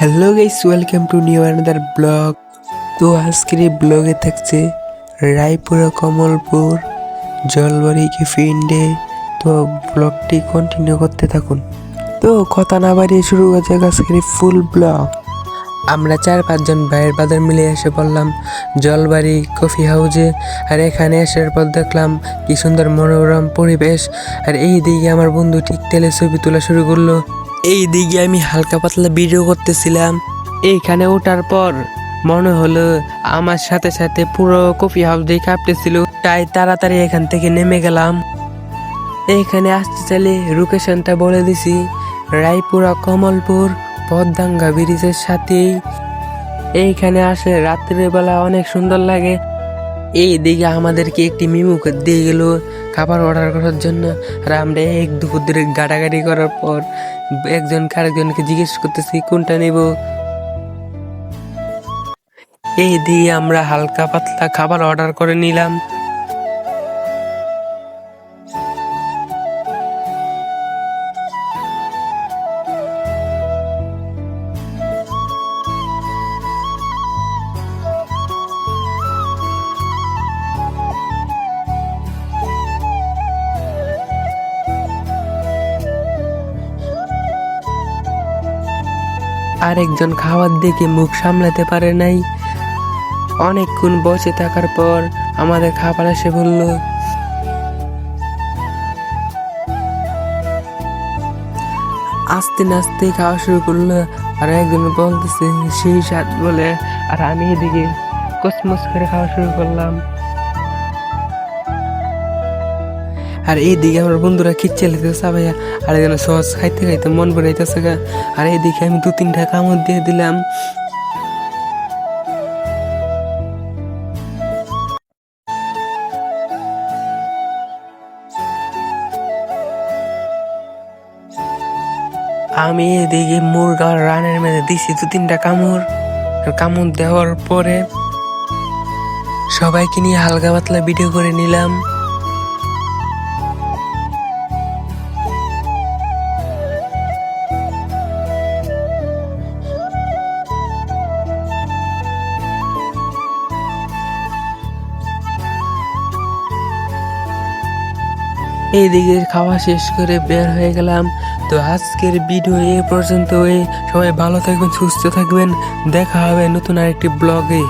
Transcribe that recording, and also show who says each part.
Speaker 1: Hello guys, welcome to new another blog. তো আজকের এই ব্লগে থাকছে রায়পুর কমলপুর জলবাড়ি ফিন্ডে। তো ব্লগটি কন্টিনিউ করতে থাকুন। তো কথা না বাড়িয়ে শুরু হচ্ছে আজকের ফুল ব্লগ। আমরা 4-5 জন ভাইয়ের বাজার মিলে এসে পড়লাম জলবাড়ি কফি হাউসে। আর এখানে আসার পর দেখলাম কি সুন্দর মনোরম পরিবেশ। আর এই দিকে আমার বন্ধু ঠিক তেলে ছবি তোলা শুরু করলো। এই দিকে আমি হালকা পাতলা ভিডিও করতেছিলাম। এইখানে ওঠার পর মনে হলো আমার সাথে সাথে পুরো কফি হাউস দিয়ে কাঁপতেছিল, তাই তাড়াতাড়ি এখান থেকে নেমে গেলাম। এইখানে আসতে চাইলে লোকেশনটা বলে দিছি, রায়পুরা কমলপুর পদ্মাঙ্গা ব্রিজের সাথেই। এইখানে আসে রাত্রের বেলা অনেক সুন্দর লাগে। এই দিকে আমাদেরকে একটি মিমু দিয়ে গেল খাবার অর্ডার করার জন্য। আর আমরা এক দুপুর ধরে গাড়াগাড়ি করার পর একজনকে আরেকজনকে জিজ্ঞেস করতেছি কোনটা নেব। এই দিয়ে আমরা হালকা পাতলা খাবার অর্ডার করে নিলাম। আরেকজন খাবার দেখে মুখ সামলাতে পারে নাই। অনেকক্ষণ বসে থাকার পর আমাদের খাবার এসে বলল। আস্তে নাস্তে খাওয়া শুরু করলো। আর একজন বলতেছে সেই স্বাদ বলে, আর আমি এদিকে কসমস করে খাওয়া শুরু করলাম। আর এইদিকে আমার বন্ধুরা খিচ্ছে লেগেছে ভাইয়া, আর একজন সস খাইতে খাইতে মন ভরাইতেছে গা। আর এইদিকে আমি 2-3টা কামড় দিয়ে দিলাম। আমি এদিকে মুরগার রানের মেঝে দিছি 2-3টা কামড়। কামড় দেওয়ার পরে সবাইকে নিয়ে হালকা পাতলা ভিডিও করে নিলাম। এইদিকে খাওয়া শেষ করে বের হয়ে গেলাম। তো আজকের ভিডিও এ পর্যন্তই। সবাই ভালো থাকবেন, সুস্থ থাকবেন। দেখা হবে নতুন আরেকটি ব্লগে।